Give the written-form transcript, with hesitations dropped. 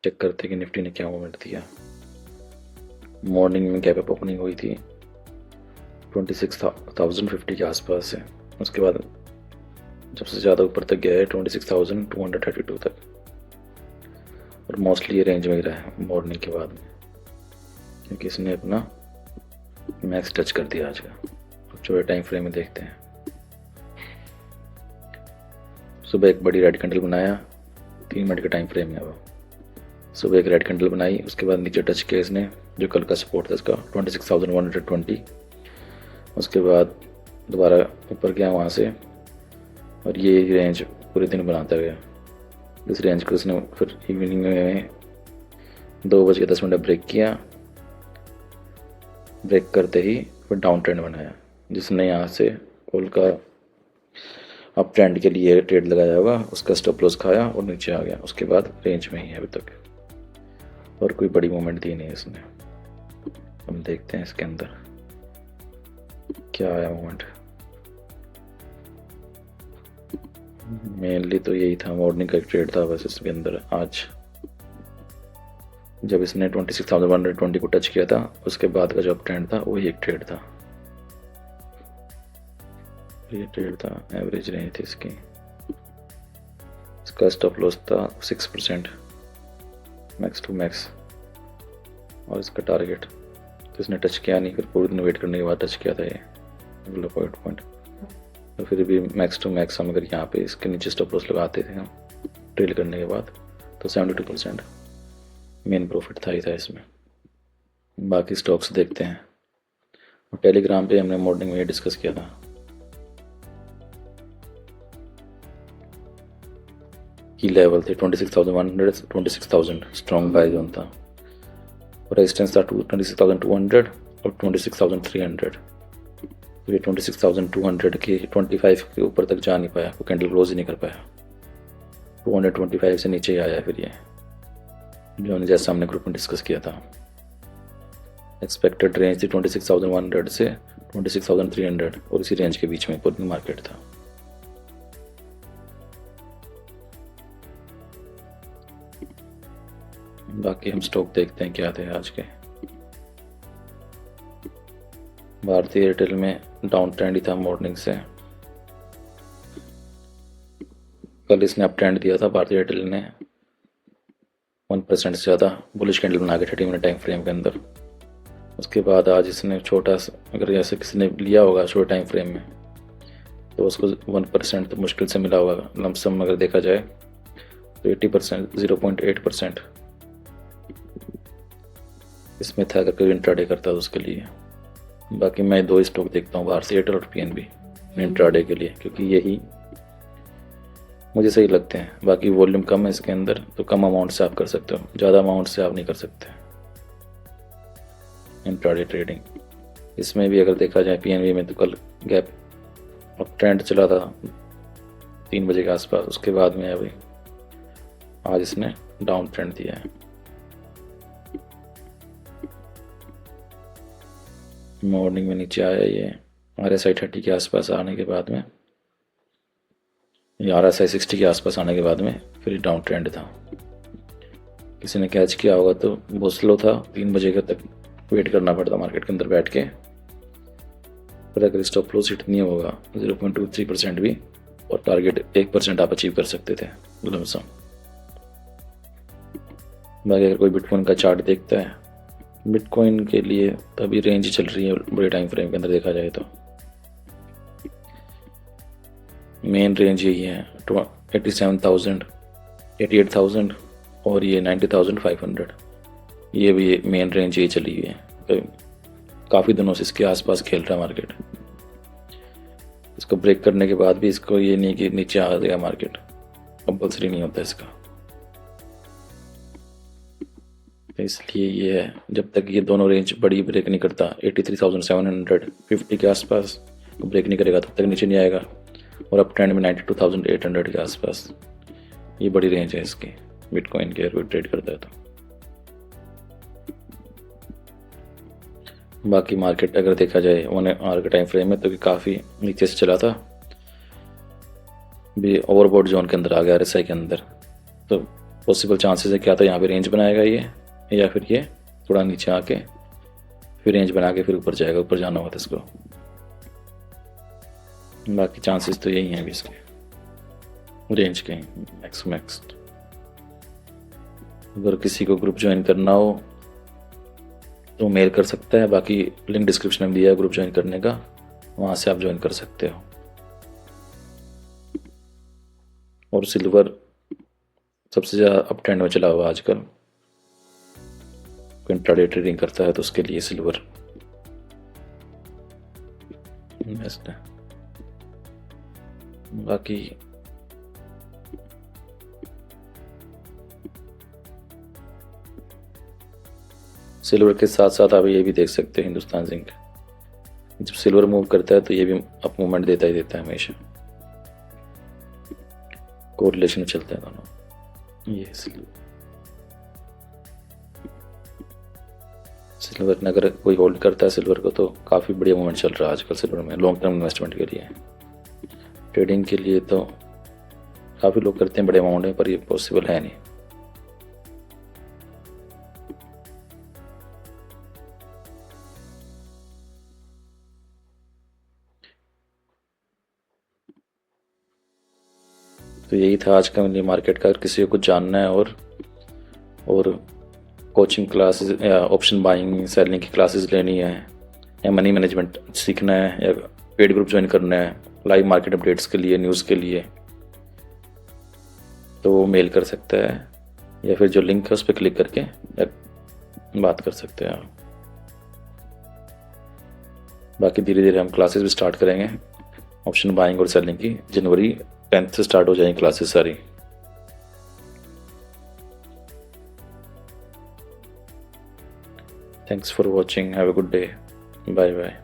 Check करते कि Nifty ने क्या मूवमेंट दिया। मॉर्निंग में गैप अप ओपनिंग हुई थी 26,050 के आसपास से। उसके बाद जब से ज़्यादा ऊपर तक गया है 26,232 तक, और मोस्टली ये रेंज में ही रहा है मॉर्निंग के बाद में, क्योंकि इसने अपना मैक्स टच कर दिया आज का। छोटे टाइम फ्रेम में देखते हैं। सुबह एक बड़ी रेड कैंडल बनाया, 3 मिनट का टाइम फ्रेम है वो। सुबह एक रेड कैंडल बनाई, उसके बाद नीचे टच किया इसने, जो कल का सपोर्ट था इसका 26,120। उसके बाद दोबारा ऊपर गया वहाँ से, और ये रेंज पूरे दिन बनाता गया। इस रेंज को उसने फिर इवनिंग में 2:10 ब्रेक किया। ब्रेक करते ही फिर डाउन ट्रेंड बनाया, जिसने यहाँ से कल का अप ट्रेंड के लिए ट्रेड लगाया होगा, उसका स्टॉप लॉस खाया और नीचे आ गया। उसके बाद रेंज में ही है अभी तक, और कोई बड़ी मूवमेंट दी नहीं इसने। हम देखते हैं इसके अंदर क्या आया मूवमेंट। मेनली तो यही था, मॉर्निंग का ट्रेड था बस इसके अंदर। आज जब इसने 26,120 को टच किया था, उसके बाद का जो अप ट्रेंड था वही एक ट्रेड था। ये ट्रेड था, एवरेज रेंज थी इसकी। इसका स्टॉप लॉस था 6% मैक्स टू मैक्स, और इसका टारगेट तो इसने टच किया नहीं, फिर पूरे दिन वेट करने के बाद टच किया था ये लो पॉइंट। तो फिर भी मैक्स टू मैक्स हम अगर यहाँ पे इसके नीचे स्टॉप लॉस लगाते थे हम ट्रेल करने के बाद, तो 72% मेन प्रॉफिट था ही था इसमें। बाकी स्टॉक्स देखते हैं। और टेलीग्राम पे हमने मॉर्निंग में ये डिस्कस किया था की लेवल थे 26,100, 26,000 स्ट्रॉन्ग बाय जोन था, और रेजिस्टेंस था 26,200 और 26,300। तो ये 26,200 के 25 के ऊपर तक जा नहीं पाया, वो कैंडल क्लोज ही नहीं कर पाया। 225 से नीचे ही आया फिर ये, जो हमने जैसा हमने ग्रुप में डिस्कस किया था। एक्सपेक्टेड रेंज थी 26,100 से 26,300, और इसी रेंज के बीच में पूरी मार्केट था। बाकी हम स्टॉक देखते हैं क्या थे आज के। भारतीय एयरटेल में डाउन ट्रेंड ही था मॉर्निंग से। कल इसने अप ट्रेंड दिया था भारतीय एयरटेल ने 1% से ज़्यादा बुलिश कैंडल बना के 30 मिनट टाइम फ्रेम के अंदर। उसके बाद आज इसने छोटा सा, अगर ऐसे किसी ने लिया होगा छोटे टाइम फ्रेम में, तो उसको 1% तो मुश्किल से मिला होगा। लमसम अगर देखा जाए तो 80%, 0.8% इसमें था अगर कोई इंट्राडे करता है उसके लिए। बाकी मैं 2 स्टॉक देखता हूँ, भारतीय एयरटेल और पीएनबी इंट्राडे के लिए, क्योंकि यही मुझे सही लगते हैं। बाकी वॉल्यूम कम है इसके अंदर, तो कम अमाउंट से आप कर सकते हो, ज़्यादा अमाउंट से आप नहीं कर सकते इंट्राडे ट्रेडिंग। इसमें भी अगर देखा जाए पीएनबी में, तो कल गैप अब ट्रेंड चला था 3 बजे के आसपास, उसके बाद में अभी आज इसने डाउन ट्रेंड दिया है। मॉर्निंग में नीचे आया ये RSI 30 के आसपास आने के बाद में, या RSI 60 के आसपास आने के बाद में फिर डाउन ट्रेंड था। किसी ने कैच किया होगा तो बहुत स्लो था, 3 बजे तक वेट करना पड़ता मार्केट के अंदर बैठ के। पर अगर स्टॉप लॉस हिट नहीं होगा 0.23% भी, और टारगेट 1% आप अचीव कर सकते थे लमसम। बाकी अगर कोई बिटकॉइन का चार्ट देखता है, बिटकॉइन के लिए तभी रेंज चल रही है बड़े टाइम फ्रेम के अंदर देखा जाए तो। मेन रेंज यही है 87,000, 88,000 और ये 90,500। ये भी मेन रेंज यही चली हुई है, तो काफ़ी दिनों से इसके आसपास खेल रहा है मार्केट। इसको ब्रेक करने के बाद भी इसको ये नहीं कि नीचे आ जाएगा मार्केट, कंपल्सरी नहीं होता इसका। तो इसलिए ये है, जब तक ये दोनों रेंज बड़ी ब्रेक नहीं करता 83,750 के आसपास ब्रेक नहीं करेगा, तब तक नीचे नहीं आएगा। और अप ट्रेंड में 92,800 के आसपास ये बड़ी रेंज है इसकी, बिटकॉइन के अगर ट्रेड करता है तो। बाकी मार्केट अगर देखा जाए 1 आवर के टाइम फ्रेम में, तो काफ़ी नीचे से चला था, भी ओवरबॉट जोन के अंदर आ गया RSI के अंदर, तो पॉसिबल चांसेस है क्या, तो यहाँ पे रेंज बनाएगा ये, या फिर ये थोड़ा नीचे आके फिर रेंज बना के फिर ऊपर जाएगा, ऊपर जाना होता है इसको। बाकी चांसेस तो यही हैं अभी इसके, रेंज के मैक्स। अगर किसी को ग्रुप ज्वाइन करना हो तो मेल कर सकता है, बाकी लिंक डिस्क्रिप्शन में दिया है ग्रुप ज्वाइन करने का, वहाँ से आप ज्वाइन कर सकते हो। और सिल्वर सबसे ज़्यादा अप ट्रेंड में चला हुआ आजकल, कोई इंट्राडे ट्रेडिंग करता है तो उसके लिए सिल्वर बेस्ट है। बाकी सिल्वर के साथ साथ आप ये भी देख सकते हैं हिंदुस्तान जिंक, जब सिल्वर मूव करता है तो ये भी अप मूवमेंट देता ही देता है हमेशा, कोरिलेशन चलते हैं दोनों। ये सिल्वर ने अगर कोई होल्ड करता है सिल्वर को तो काफ़ी बढ़िया मूवमेंट चल रहा है आजकल सिल्वर में, लॉन्ग टर्म इन्वेस्टमेंट के लिए। ट्रेडिंग के लिए तो काफ़ी लोग करते हैं बड़े अमाउंट में, पर ये पॉसिबल है नहीं। तो यही था आज का मेरे मार्केट का। अगर किसी को कुछ जानना है और कोचिंग क्लासेस या ऑप्शन बाइंग सेलिंग की क्लासेस लेनी है, या मनी मैनेजमेंट सीखना है, या पेड ग्रुप ज्वाइन करना है लाइव मार्केट अपडेट्स के लिए, न्यूज़ के लिए, तो वो मेल कर सकता है, या फिर जो लिंक है उस पर क्लिक करके बात कर सकते हैं। बाकी धीरे धीरे हम क्लासेस भी स्टार्ट करेंगे ऑप्शन बाइंग और सेलिंग की। जनवरी 10 से स्टार्ट हो जाएंगी क्लासेस सारी। Thanks for watching, have a good day, bye bye.